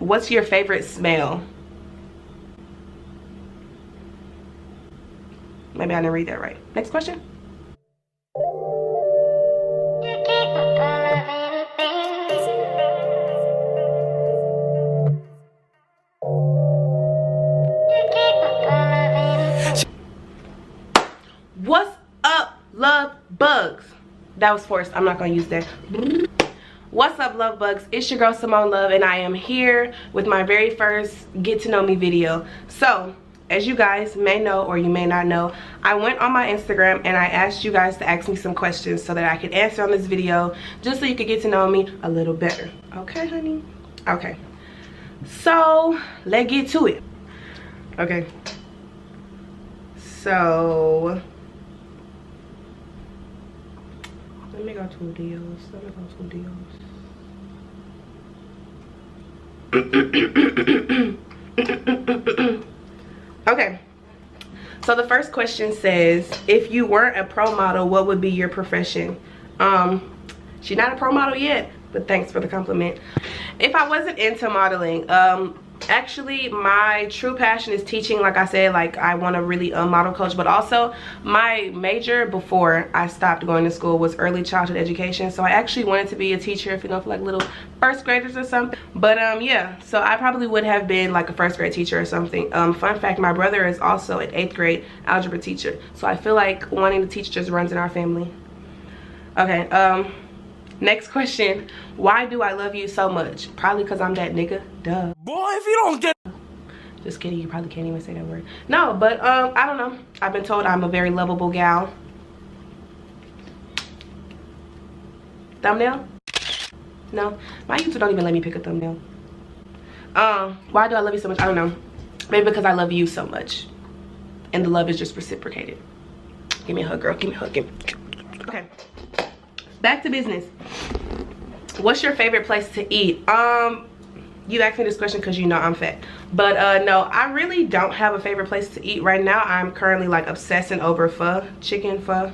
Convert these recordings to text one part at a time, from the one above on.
What's your favorite smell? Maybe I didn't read that right. Next question. What's up, love bugs? That was forced. I'm not gonna use that. What's up, love bugs? It's your girl Simone Love, and I am here with my very first get to know me video. So as you guys may know, or you may not know, I went on my Instagram and I asked you guys to ask me some questions so that I could answer on this video, just so you could get to know me a little better. Okay, honey? Okay. So let's get to it. Okay. So let me go to deals. Let me go to deals. Okay, so the first question says, if you weren't a pro model, what would be your profession? She's not a pro model yet, but thanks for the compliment. If I wasn't into modeling, actually my true passion is teaching. Like I said, like I want to really model coach, but also my major before I stopped going to school was early childhood education. So I actually wanted to be a teacher, if you know, for like little first graders or something. But yeah, so I probably would have been like a first grade teacher or something. Fun fact, my brother is also an 8th grade algebra teacher, so I feel like wanting to teach just runs in our family. Okay, next question. Why do I love you so much? Probably because I'm that nigga. Duh. Boy, if you don't get... Just kidding, you probably can't even say that word. No, but I don't know. I've been told I'm a very lovable gal. Thumbnail? No. My YouTube don't even let me pick a thumbnail. Why do I love you so much? I don't know. Maybe because I love you so much. And the love is just reciprocated. Give me a hug, girl. Give me a hug. Give me... Okay. Back to business. What's your favorite place to eat? You asked me this question because you know I'm fat, but no, I really don't have a favorite place to eat right now. I'm currently like obsessing over pho, chicken pho.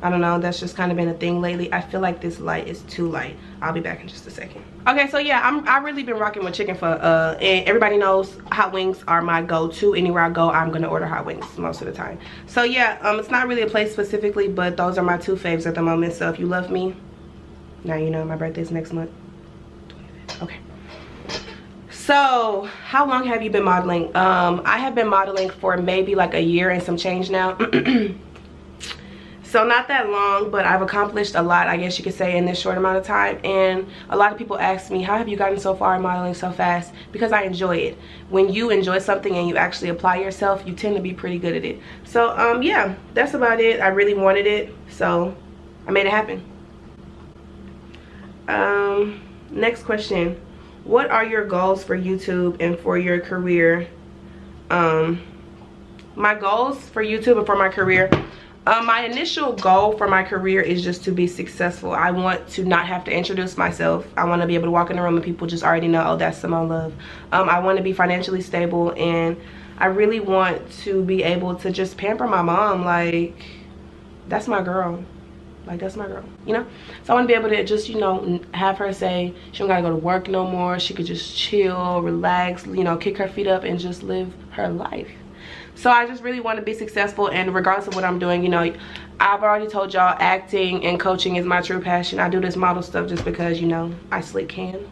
I don't know, that's just kind of been a thing lately. I feel like this light is too light. I'll be back in just a second. Okay, so yeah, I've really been rocking with chicken pho, and everybody knows hot wings are my go-to. Anywhere I go, I'm gonna order hot wings most of the time. So yeah, it's not really a place specifically, but those are my 2 faves at the moment. So if you love me, now you know my birthday's next month. Okay. So how long have you been modeling? I have been modeling for maybe like a year and some change now. So not that long, but I've accomplished a lot, I guess you could say, in this short amount of time. And a lot of people ask me, how have you gotten so far in modeling so fast? Because I enjoy it. When you enjoy something and you actually apply yourself, you tend to be pretty good at it. So yeah, that's about it. I really wanted it, so I made it happen. Next question. What are your goals for YouTube and for your career? My goals for YouTube and for my career, my initial goal for my career is just to be successful. I want to not have to introduce myself. I want to be able to walk in the room and people just already know, oh, that's Simone Love. I want to be financially stable, and I really want to be able to just pamper my mom. Like, that's my girl. Like, that's my girl, you know? So I want to be able to just, you know, have her say she don't gotta go to work no more. She could just chill, relax, you know, kick her feet up and just live her life. So I just really want to be successful, and regardless of what I'm doing, you know, I've already told y'all acting and coaching is my true passion. I do this model stuff just because, you know, I slick can.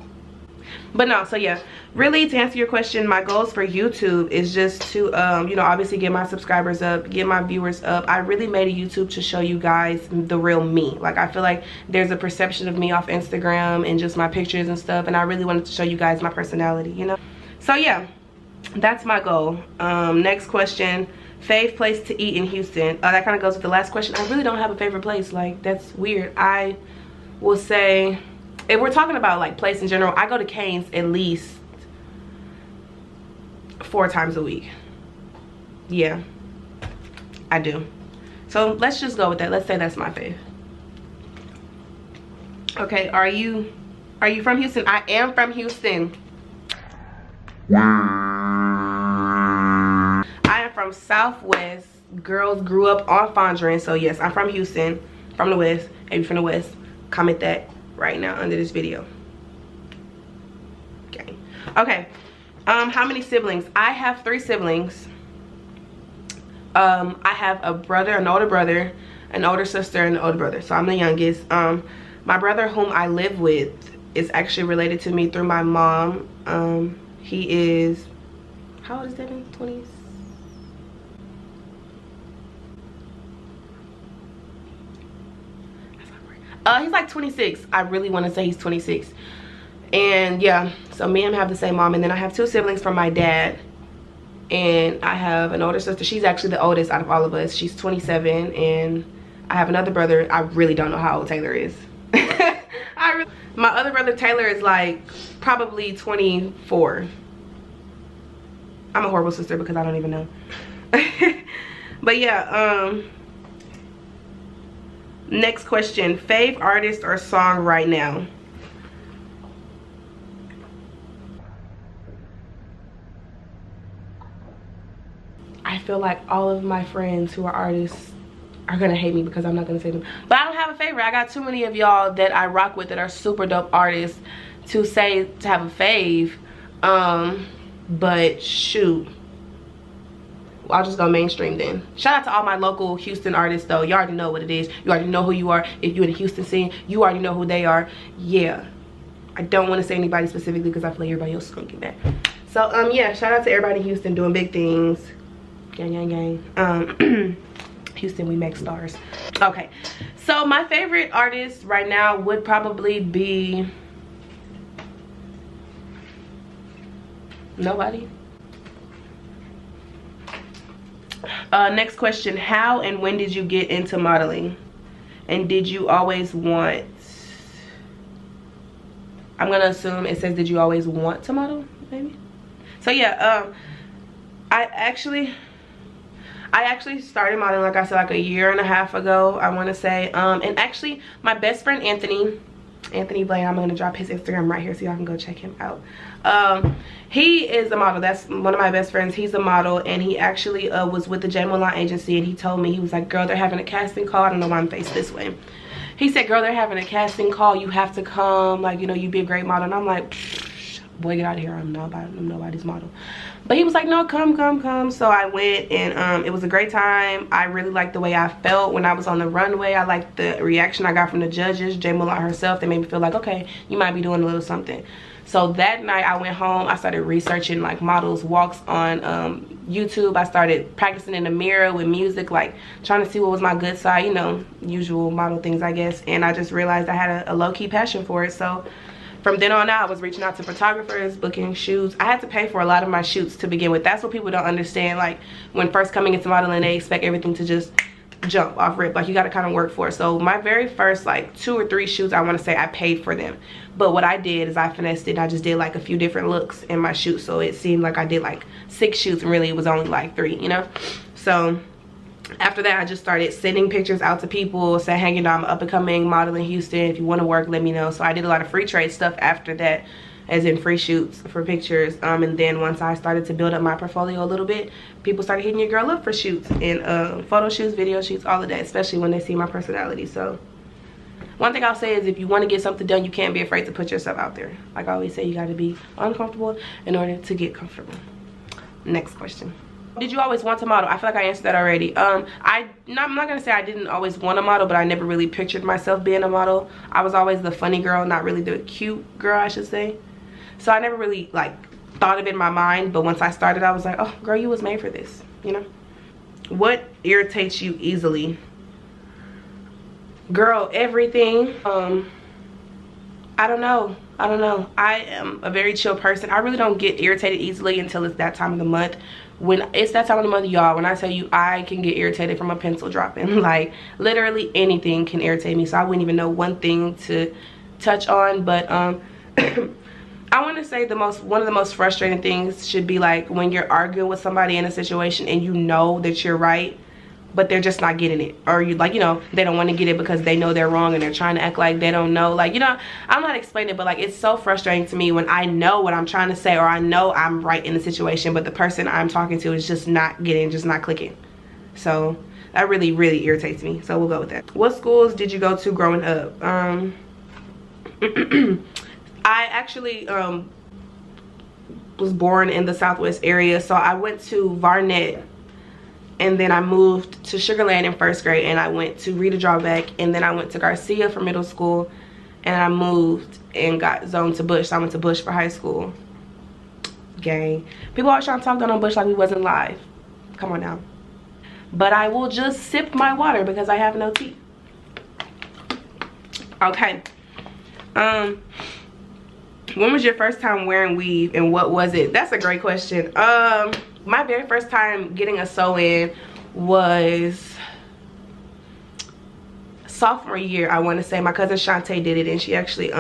But no, so yeah, really, to answer your question, my goals for YouTube is just to you know, obviously get my subscribers up, get my viewers up. I really made a YouTube to show you guys the real me. Like, I feel like there's a perception of me off Instagram and just my pictures and stuff, and I really wanted to show you guys my personality, you know? So yeah, that's my goal. Next question. Fave place to eat in Houston. That kind of goes with the last question. I really don't have a favorite place. Like, that's weird. I will say, if we're talking about like place in general, I go to Cane's at least 4 times a week. Yeah, I do. So let's just go with that. Let's say that's my fave. Okay, are you from Houston? I am from Houston. I am from Southwest. Girls grew up on Fondren, so yes, I'm from Houston, from the West. If you're from the West, comment that right now under this video. Okay. Okay. How many siblings? I have 3 siblings. I have a brother, an older brother, an older sister, and an older brother. So I'm the youngest. My brother, whom I live with, is actually related to me through my mom. He is, how old is Devin? 20s? He's like 26. I really want to say he's 26. And yeah, so me and him have the same mom. And then I have 2 siblings from my dad. And I have an older sister. She's actually the oldest out of all of us. She's 27. And I have another brother. I really don't know how old Taylor is. My other brother Taylor is like probably 24. I'm a horrible sister because I don't even know. But yeah, next question. Fave artist or song right now? I feel like all of my friends who are artists are gonna hate me because I'm not gonna say them. But I don't have a favorite. I got too many of y'all that I rock with that are super dope artists to say to have a fave. But shoot, I'll just go mainstream then. Shout out to all my local Houston artists though. You already know what it is. You already know who you are. If you're in the Houston scene, you already know who they are. Yeah, I don't want to say anybody specifically because I feel like everybody else is gonna get mad. So yeah, shout out to everybody in Houston doing big things. Gang, gang, gang. Houston, we make stars. Okay, so my favorite artist right now would probably be nobody. Next question. How and when did you get into modeling? And did you always want, I'm gonna assume it says did you always want to model, maybe? So yeah, I actually started modeling, like I said, like a year and a half ago, I want to say. And actually my best friend Anthony Blaine, I'm gonna drop his Instagram right here so y'all can go check him out. He is a model. That's one of my best friends. He's a model, and he actually was with the J. Milan agency, and he told me, he was like, girl, they're having a casting call. I don't know why I'm faced this way. He said, girl, they're having a casting call, you have to come, like, you know, you'd be a great model. And I'm like, boy, get out of here, I'm nobody's model. But he was like, no, come. So I went, and it was a great time. I really liked the way I felt when I was on the runway. I liked the reaction I got from the judges, J. Milan herself. They made me feel like, okay, you might be doing a little something. So that night I went home, I started researching like models walks on YouTube. I started practicing in the mirror with music, like trying to see what was my good side, you know, usual model things, I guess. And I just realized I had a low-key passion for it. So from then on out, I was reaching out to photographers, booking shoots. I had to pay for a lot of my shoots to begin with. That's what people don't understand. Like when first coming into modeling, they expect everything to just jump off rip. Like you got to kind of work for it. So my very first like 2 or 3 shoots, I want to say I paid for them. But what I did is I finessed it. I just did like a few different looks in my shoot. So it seemed like I did like 6 shoots and really it was only like 3, you know? So after that, I just started sending pictures out to people, saying, hey, you know, I'm up and coming model in Houston. If you want to work, let me know. So I did a lot of free trade stuff after that, as in free shoots for pictures. And then once I started to build up my portfolio a little bit, people started hitting your girl up for shoots and photo shoots, video shoots, all of that, especially when they see my personality. So one thing I'll say is if you want to get something done, you can't be afraid to put yourself out there. Like I always say, you got to be uncomfortable in order to get comfortable. Next question. Did you always want to model? I feel like I answered that already. I'm not gonna say I didn't always want to model, but I never really pictured myself being a model. I was always the funny girl, not really the cute girl, I should say. So I never really like thought of it in my mind, but once I started, I was like, oh girl, you was made for this, you know? What irritates you easily? Girl, everything. I don't know. I am a very chill person. I really don't get irritated easily until it's that time of the month. When it's that time of the month, y'all, when I tell you I can get irritated from a pencil dropping, like literally anything can irritate me. So I wouldn't even know one thing to touch on. But I want to say one of the most frustrating things should be like when you're arguing with somebody in a situation and you know that you're right, but they're just not getting it, or you like, you know, they don't want to get it because they know they're wrong and they're trying to act like they don't know. Like, you know, I'm not explaining it, but like it's so frustrating to me when I know what I'm trying to say, or I know I'm right in the situation, but the person I'm talking to is just not getting, just not clicking. So that really irritates me. So we'll go with that. What schools did you go to growing up? I actually was born in the Southwest area, so I went to Varnett, and then I moved to Sugar Land in 1st grade, and I went to Rita Drawback, and then I went to Garcia for middle school, and I moved and got zoned to Bush, so I went to Bush for high school. Gang. People always trying to talk down on Bush like we wasn't live. Come on now. But I will just sip my water because I have no tea. Okay. When was your first time wearing weave and what was it? That's a great question. My very first time getting a sew-in was sophomore year, I want to say. My cousin Shantae did it, and she actually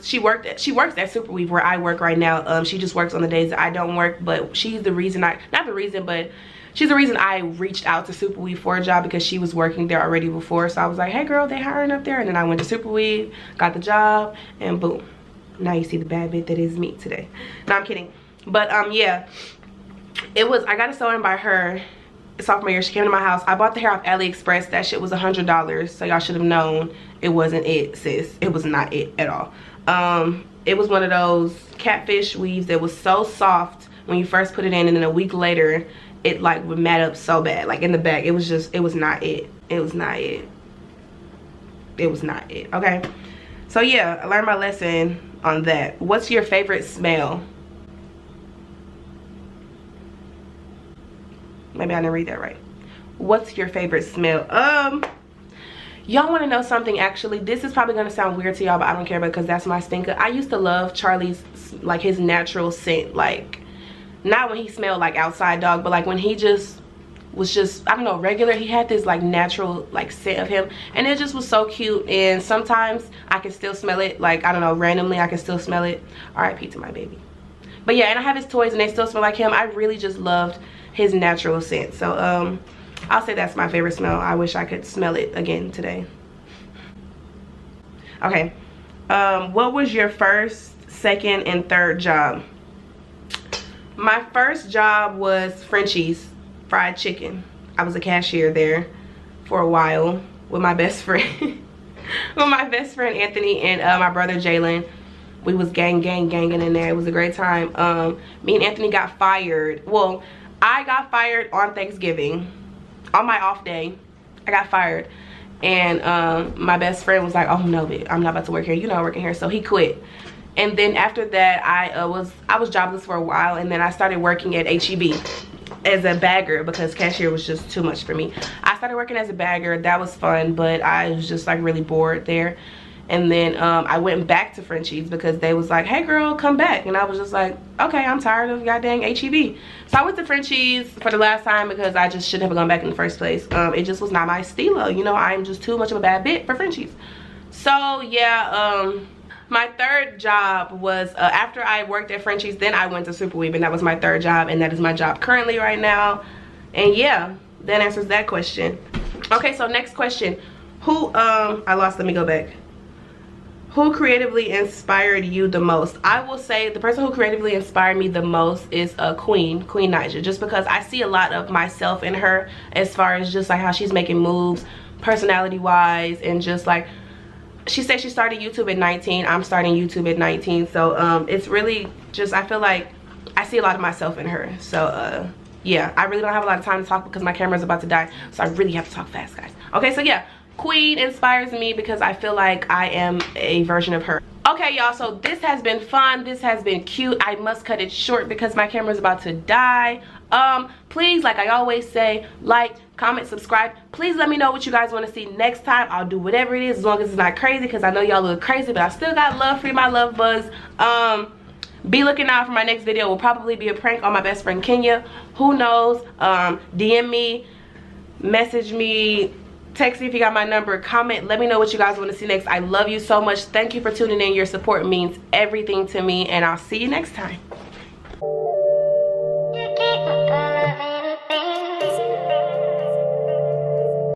she works at Super Weave where I work right now. She just works on the days that I don't work, but she's the reason she's the reason I reached out to Super Weave for a job, because she was working there already before. So I was like, hey girl, they hiring up there. And then I went to Super Weave, got the job, and boom, now you see the bad bit that is me today. No, I'm kidding. But yeah, I got a sew-in by her sophomore year. She came to my house. I bought the hair off AliExpress. That shit was $100, so y'all should have known it wasn't it, sis. It was not it at all. It was one of those catfish weaves that was so soft when you first put it in, and then a week later it like would mat up so bad, like in the back. It was not it. It was not it. It was not it. Okay, so yeah, I learned my lesson on that. What's your favorite smell? Maybe I didn't read that right. What's your favorite smell? Y'all want to know something? Actually, this is probably gonna sound weird to y'all, but I don't care, because that's my stinker. I used to love Charlie's, like, his natural scent. Like, not when he smelled like outside dog, but like when he just was I don't know, regular. He had this like natural like scent of him, and it just was so cute. And sometimes I can still smell it, like, I don't know, randomly I can still smell it. RIP to my baby. But yeah, and I have his toys and they still smell like him. I really just loved his natural scent. So I'll say that's my favorite smell. I wish I could smell it again today. Okay, what was your first, second, and third job? My first job was Frenchie's Fried Chicken. I was a cashier there for a while with my best friend. With my best friend Anthony and my brother Jalen. We was ganging in there. It was a great time. Me and Anthony got fired. Well, I got fired on Thanksgiving. On my off day, I got fired. And my best friend was like, oh no, bitch, I'm not about to work here. You're not working here. So he quit. And then after that, I was jobless for a while, and then I started working at HEB as a bagger because cashier was just too much for me. I started working as a bagger. That was fun, but I was just like really bored there. And then I went back to Frenchie's because they was like, hey girl, come back. And I was just like, okay, I'm tired of goddamn HEB. So I went to Frenchie's for the last time because I just shouldn't have gone back in the first place. It just was not my stilo. You know, I'm just too much of a bad bitch for Frenchie's. So yeah, my third job was after I worked at Frenchie's, then I went to Super Weave, and that was my third job, and that is my job currently right now. And yeah, that answers that question. Okay, so next question. Who, let me go back. Who creatively inspired you the most? I will say the person who creatively inspired me the most is Queen Naija, just because I see a lot of myself in her as far as just like how she's making moves personality wise, and just like she said she started YouTube at 19. I'm starting YouTube at 19, so it's really just, I feel like I see a lot of myself in her. So yeah, I really don't have a lot of time to talk because my camera's about to die, so I really have to talk fast, guys. Okay, so yeah, Queen inspires me because I feel like I am a version of her. Okay, y'all, so this has been fun. This has been cute. I must cut it short because my camera's about to die. Please, like I always say, like, comment, subscribe. Please let me know what you guys want to see next time. I'll do whatever it is as long as it's not crazy, because I know y'all look crazy, but I still got love for you, my love bugs. Be looking out for my next video. It will probably be a prank on my best friend Kenya. Who knows? DM me, message me, text me if you got my number, comment, let me know what you guys want to see next. I love you so much. Thank you for tuning in. Your support means everything to me, and I'll see you next time.